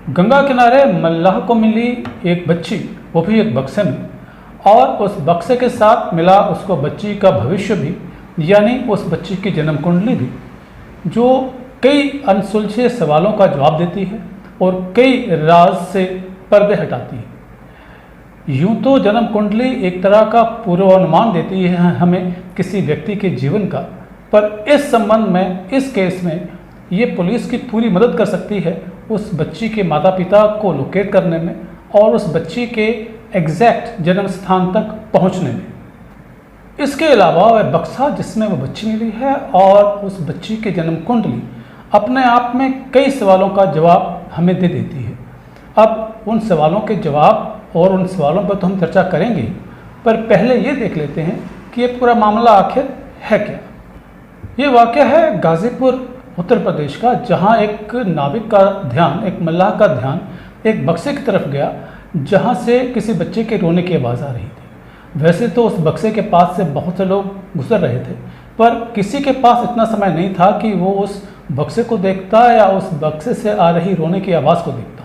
गंगा किनारे मल्लाह को मिली एक बच्ची, वो भी एक बक्से में, और उस बक्से के साथ मिला उसको बच्ची का भविष्य भी, यानी उस बच्ची की जन्म कुंडली भी, जो कई अनसुलझे सवालों का जवाब देती है और कई राज से पर्दे हटाती है। यूं तो जन्म कुंडली एक तरह का पूर्वानुमान देती है हमें किसी व्यक्ति के जीवन का, पर इस संबंध में, इस केस में ये पुलिस की पूरी मदद कर सकती है उस बच्ची के माता पिता को लोकेट करने में और उस बच्ची के एग्जैक्ट जन्म स्थान तक पहुंचने में। इसके अलावा वह बक्सा जिसमें वो बच्ची मिली है और उस बच्ची की जन्म कुंडली अपने आप में कई सवालों का जवाब हमें दे देती है। अब उन सवालों के जवाब और उन सवालों पर तो हम चर्चा करेंगे, पर पहले ये देख लेते हैं कि ये पूरा मामला आखिर है क्या। ये वाक़या है गाज़ीपुर उत्तर प्रदेश का, जहाँ एक नाविक का ध्यान, एक मल्लाह का ध्यान एक बक्से की तरफ गया जहाँ से किसी बच्चे के रोने की आवाज़ आ रही थी। वैसे तो उस बक्से के पास से बहुत से लोग गुजर रहे थे, पर किसी के पास इतना समय नहीं था कि वो उस बक्से को देखता या उस बक्से से आ रही रोने की आवाज़ को देखता।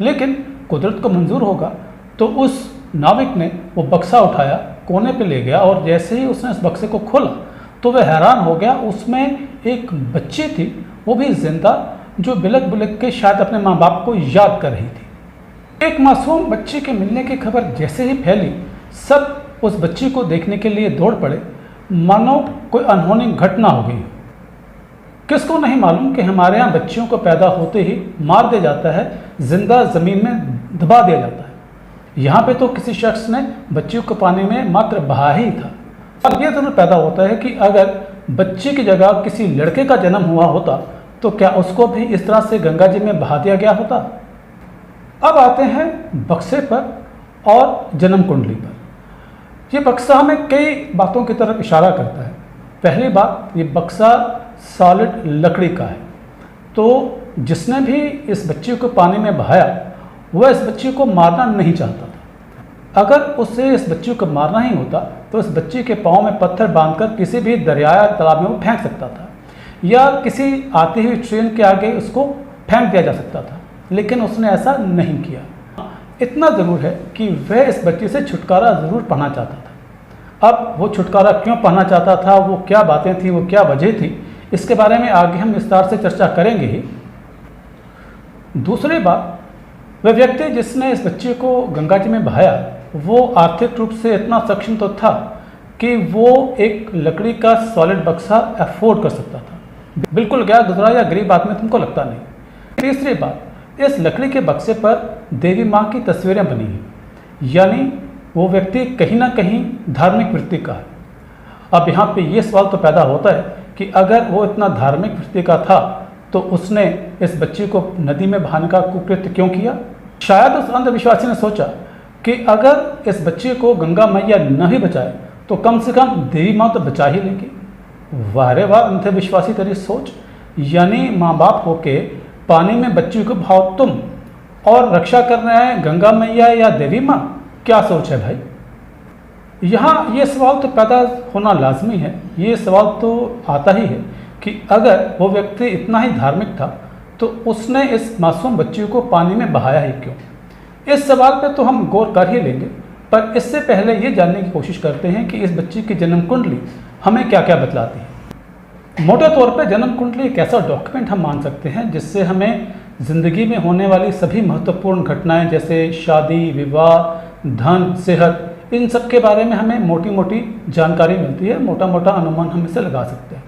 लेकिन कुदरत को मंजूर होगा तो उस नाविक ने वो बक्सा उठाया, कोने पे ले गया और जैसे ही उसने उस बक्से को खोला तो वह हैरान हो गया। उसमें एक बच्ची थी, वो भी जिंदा, जो बिलक बिलक के शायद अपने माँ बाप को याद कर रही थी। एक मासूम बच्ची के मिलने की खबर जैसे ही फैली, सब उस बच्ची को देखने के लिए दौड़ पड़े, मानो कोई अनहोनी घटना हो गई। किसको नहीं मालूम कि हमारे यहाँ बच्चियों को पैदा होते ही मार दिया जाता है, जिंदा ज़मीन में दबा दिया जाता है। यहाँ पे तो किसी शख्स ने बच्चियों को पानी में मात्र बहा ही था। अब ये जरूर पैदा होता है कि अगर बच्ची की जगह किसी लड़के का जन्म हुआ होता तो क्या उसको भी इस तरह से गंगा जी में बहा दिया गया होता। अब आते हैं बक्से पर और जन्म कुंडली पर। ये बक्सा हमें कई बातों की तरफ इशारा करता है। पहली बात, ये बक्सा सॉलिड लकड़ी का है, तो जिसने भी इस बच्ची को पानी में बहाया वह इस बच्ची को मारना नहीं चाहता था। अगर उसे इस बच्ची को मारना ही होता तो इस बच्ची के पाँव में पत्थर बांधकर किसी भी दरिया या तालाब में वो फेंक सकता था, या किसी आती हुई ट्रेन के आगे उसको फेंक दिया जा सकता था, लेकिन उसने ऐसा नहीं किया। इतना ज़रूर है कि वह इस बच्ची से छुटकारा ज़रूर पाना चाहता था। अब वो छुटकारा क्यों पाना चाहता था, वो क्या बातें थी, वो क्या वजह थी, इसके बारे में आगे हम विस्तार से चर्चा करेंगे ही। दूसरी बात, वह व्यक्ति जिसने इस बच्चे को गंगा जी में बहाया वो आर्थिक रूप से इतना सक्षम तो था कि वो एक लकड़ी का सॉलिड बक्सा अफोर्ड कर सकता था। बिल्कुल गया गुजरा या गरीब आदमी तुमको लगता नहीं। तीसरी बात, इस लकड़ी के बक्से पर देवी माँ की तस्वीरें बनी हैं, यानी वो व्यक्ति कहीं ना कहीं धार्मिक वृत्ति का है। अब यहाँ पे ये सवाल तो पैदा होता है कि अगर वो इतना धार्मिक वृत्ति का था तो उसने इस बच्ची को नदी में बहाने का कुकृत्य क्यों किया। शायद उस अंधविश्वासी ने सोचा कि अगर इस बच्चे को गंगा मैया न ही बचाए तो कम से कम देवी माँ तो बचा ही लेगी। वाह रे वाह अंधविश्वासी तेरी सोच, यानी माँ बाप होके पानी में बच्ची को भाव तुम और रक्षा कर रहे हैं गंगा मैया या देवी माँ। क्या सोच है भाई। यहाँ ये सवाल तो पैदा होना लाजमी है। ये सवाल तो आता ही है कि अगर वो व्यक्ति इतना ही धार्मिक था तो उसने इस मासूम बच्ची को पानी में बहाया ही क्यों। इस सवाल पे तो हम गौर कर ही लेंगे, पर इससे पहले ये जानने की कोशिश करते हैं कि इस बच्ची की जन्म कुंडली हमें क्या क्या बतलाती है। मोटे तौर पे जन्म कुंडली एक ऐसा डॉक्यूमेंट हम मान सकते हैं जिससे हमें ज़िंदगी में होने वाली सभी महत्वपूर्ण घटनाएं जैसे शादी, विवाह, धन, सेहत, इन सब के बारे में हमें मोटी मोटी जानकारी मिलती है, मोटा मोटा अनुमान हम इसे लगा सकते हैं।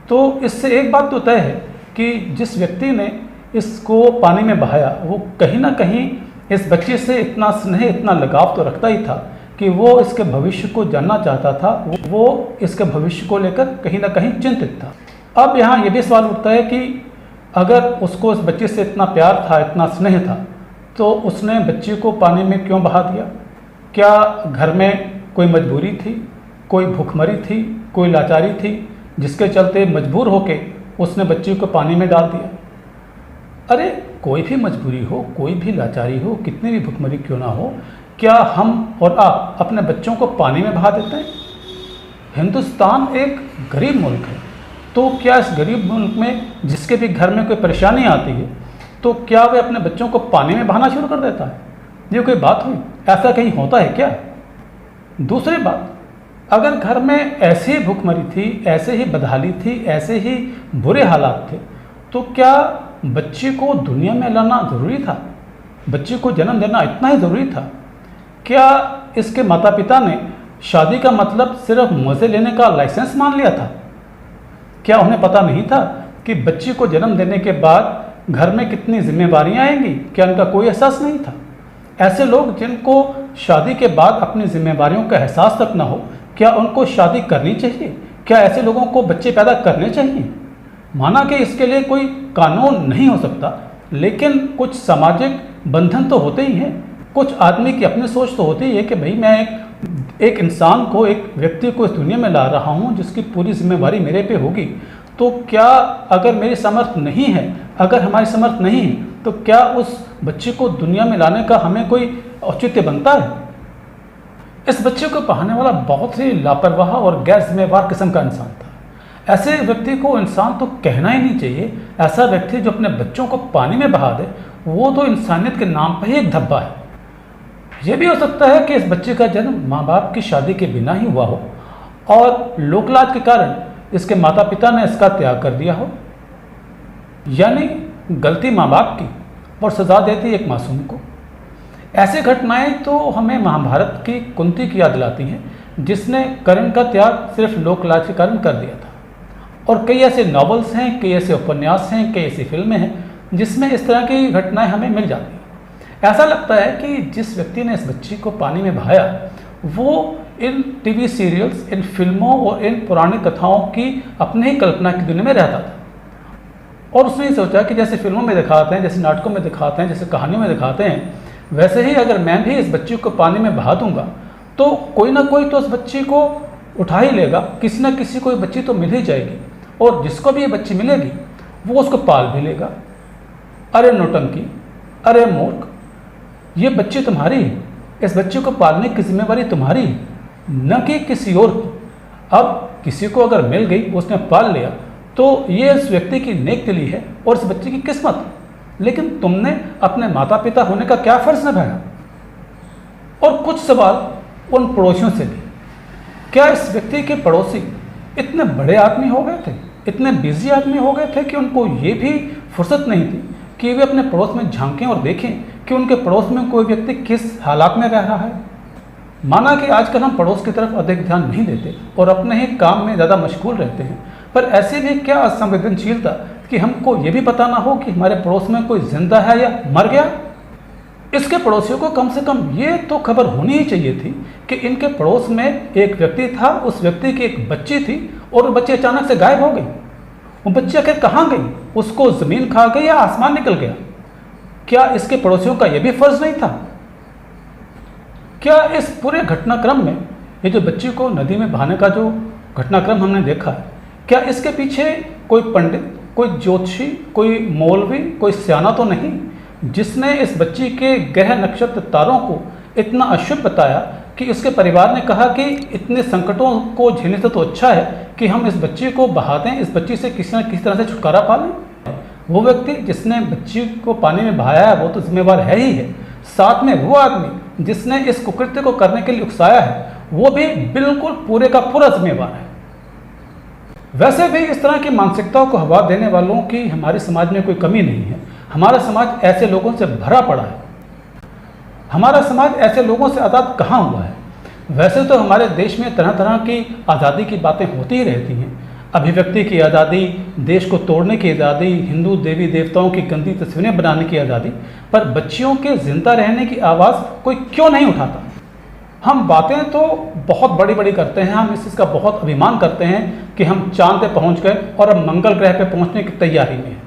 तो इससे एक बात तो तय है कि जिस व्यक्ति ने इसको पानी में बहाया वो कहीं ना कहीं इस बच्चे से इतना स्नेह, इतना लगाव तो रखता ही था कि वो इसके भविष्य को जानना चाहता था, वो इसके भविष्य को लेकर कहीं ना कहीं चिंतित था। अब यहाँ ये भी सवाल उठता है कि अगर उसको इस बच्चे से इतना प्यार था, इतना स्नेह था, तो उसने बच्चे को पानी में क्यों बहा दिया। क्या घर में कोई मजबूरी थी, कोई भूखमरी थी, कोई लाचारी थी जिसके चलते मजबूर होके उसने बच्चे को पानी में डाल दिया। अरे कोई भी मजबूरी हो, कोई भी लाचारी हो, कितनी भी भुखमरी क्यों ना हो, क्या हम और आप अपने बच्चों को पानी में बहा देते हैं। हिंदुस्तान एक गरीब मुल्क है, तो क्या इस गरीब मुल्क में जिसके भी घर में कोई परेशानी आती है तो क्या वह अपने बच्चों को पानी में बहाना शुरू कर देता है? ये कोई बात हुई? ऐसा कहीं होता है क्या? दूसरी बात, अगर घर में ऐसी ही भूखमरी थी, ऐसे ही बदहाली थी, ऐसे ही बुरे हालात थे, तो क्या बच्चे को दुनिया में लाना ज़रूरी था? बच्चे को जन्म देना इतना ही ज़रूरी था? क्या इसके माता पिता ने शादी का मतलब सिर्फ मज़े लेने का लाइसेंस मान लिया था? क्या उन्हें पता नहीं था कि बच्चे को जन्म देने के बाद घर में कितनी जिम्मेवारियां आएंगी? क्या उनका कोई एहसास नहीं था? ऐसे लोग जिनको शादी के बाद अपनी जिम्मेवारियों का एहसास तक ना हो, क्या उनको शादी करनी चाहिए? क्या ऐसे लोगों को बच्चे पैदा करने चाहिए? माना कि इसके लिए कोई कानून नहीं हो सकता, लेकिन कुछ सामाजिक बंधन तो होते ही हैं। कुछ आदमी की अपनी सोच तो होती ही है कि भाई मैं एक इंसान को, एक व्यक्ति को इस दुनिया में ला रहा हूँ जिसकी पूरी जिम्मेवारी मेरे पे होगी, तो क्या अगर मेरी समर्थ नहीं है, अगर हमारी समर्थ नहीं है, तो क्या उस बच्चे को दुनिया में लाने का हमें कोई औचित्य बनता है? इस बच्चे को पालने वाला बहुत ही लापरवाह और गैर जिम्मेवार किस्म का इंसान था। ऐसे व्यक्ति को इंसान तो कहना ही नहीं चाहिए। ऐसा व्यक्ति जो अपने बच्चों को पानी में बहा दे, वो तो इंसानियत के नाम पर ही एक धब्बा है। ये भी हो सकता है कि इस बच्चे का जन्म माँ बाप की शादी के बिना ही हुआ हो और लोकलाज के कारण इसके माता पिता ने इसका त्याग कर दिया हो, यानी गलती माँ बाप की और सजा देती एक मासूम को। ऐसी घटनाएं तो हमें महाभारत की कुंती की याद दिलाती हैं, जिसने कर्ण का त्याग सिर्फ लोकलाज के कारण कर दिया था। और कई ऐसे नॉवेल्स हैं, कई ऐसे उपन्यास हैं, कई ऐसी फिल्में हैं जिसमें इस तरह की घटनाएं हमें मिल जाती हैं। ऐसा लगता है कि जिस व्यक्ति ने इस बच्ची को पानी में बहाया, वो इन टीवी सीरियल्स, इन फिल्मों और इन पुरानी कथाओं की अपने ही कल्पना की दुनिया में रहता था। और उसने ये सोचा कि जैसे फिल्मों में दिखाते हैं, जैसे नाटकों में दिखाते हैं, जैसे कहानियों में दिखाते हैं, वैसे ही अगर मैं भी इस बच्ची को पानी में बहा दूंगा तो कोई ना कोई तो उस बच्ची को उठा ही लेगा, किसी ना किसी को ये बच्ची तो मिल ही जाएगी, और जिसको भी ये बच्ची मिलेगी वो उसको पाल भी लेगा। अरे नौटंकी, अरे मूर्ख, ये बच्ची तुम्हारी है, इस बच्चे को पालने की जिम्मेवारी तुम्हारी है, न कि किसी और की। अब किसी को अगर मिल गई, उसने पाल लिया, तो ये इस व्यक्ति की नेक दिली है और इस बच्चे की किस्मत है। लेकिन तुमने अपने माता पिता होने का क्या फर्ज निभाया? और कुछ सवाल उन पड़ोसियों से भी। क्या इस व्यक्ति के पड़ोसी इतने बड़े आदमी हो गए थे, इतने बिजी आदमी हो गए थे कि उनको ये भी फुर्सत नहीं थी कि वे अपने पड़ोस में झांकें और देखें कि उनके पड़ोस में कोई व्यक्ति किस हालात में रह रहा है? माना कि आजकल हम पड़ोस की तरफ अधिक ध्यान नहीं देते और अपने ही काम में ज़्यादा मशगूल रहते हैं, पर ऐसे भी क्या असंवेदनशीलता कि हमको ये भी पता ना हो कि हमारे पड़ोस में कोई जिंदा है या मर गया? इसके पड़ोसियों को कम से कम ये तो खबर होनी ही चाहिए थी कि इनके पड़ोस में एक व्यक्ति था, उस व्यक्ति की एक बच्ची थी और वो बच्ची अचानक से गायब हो गई। वो बच्ची आखिर कहाँ गई? उसको ज़मीन खा गई या आसमान निकल गया? क्या इसके पड़ोसियों का यह भी फर्ज नहीं था? क्या इस पूरे घटनाक्रम में, ये जो बच्ची को नदी में बहाने का जो घटनाक्रम हमने देखा है, क्या इसके पीछे कोई पंडित, कोई ज्योतिषी, कोई मौलवी, कोई स्याना तो नहीं जिसने इस बच्ची के ग्रह नक्षत्र तारों को इतना अशुभ बताया कि उसके परिवार ने कहा कि इतने संकटों को झेलने से तो अच्छा है कि हम इस बच्ची को बहा दें, इस बच्ची से किसी न किसी तरह से छुटकारा पा लें? वो व्यक्ति जिसने बच्ची को पानी में बहाया है वो तो जिम्मेवार है ही है, साथ में वो आदमी जिसने इस कुकृत्य को करने के लिए उकसाया है वो भी बिल्कुल पूरे का पूरा जिम्मेवार है। वैसे भी इस तरह की मानसिकताओं को हवा देने वालों की हमारे समाज में कोई कमी नहीं है। हमारा समाज ऐसे लोगों से भरा पड़ा है। हमारा समाज ऐसे लोगों से आज़ाद कहाँ हुआ है? वैसे तो हमारे देश में तरह तरह की आज़ादी की बातें होती ही रहती हैं। अभिव्यक्ति की आज़ादी, देश को तोड़ने की आज़ादी, हिंदू देवी देवताओं की गंदी तस्वीरें बनाने की आज़ादी, पर बच्चियों के जिंदा रहने की आवाज़ कोई क्यों नहीं उठाता? हम बातें तो बहुत बड़ी बड़ी करते हैं, हम इस चीज़ का बहुत अभिमान करते हैं कि हम चांद पे पहुंच गए और अब मंगल ग्रह पे पहुंचने की तैयारी में हैं।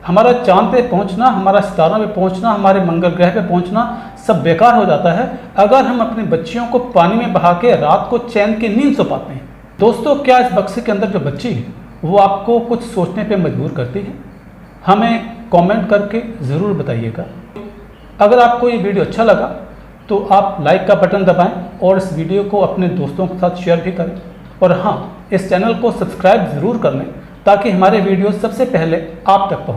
हमारा चांद पे पहुंचना, हमारा सितारों पे पहुंचना, हमारे मंगल ग्रह पे पहुंचना सब बेकार हो जाता है अगर हम अपनी बच्चियों को पानी में बहा के रात को चैन की नींद सो पाते हैं। दोस्तों, क्या इस बक्से के अंदर जो बच्ची है वो आपको कुछ सोचने पे मजबूर करती है? हमें कमेंट करके ज़रूर बताइएगा। अगर आपको ये वीडियो अच्छा लगा तो आप लाइक का बटन दबाएं और इस वीडियो को अपने दोस्तों के साथ शेयर भी करें। और हाँ, इस चैनल को सब्सक्राइब ज़रूर कर लें ताकि हमारे वीडियो सबसे पहले आप तक पहुँचें।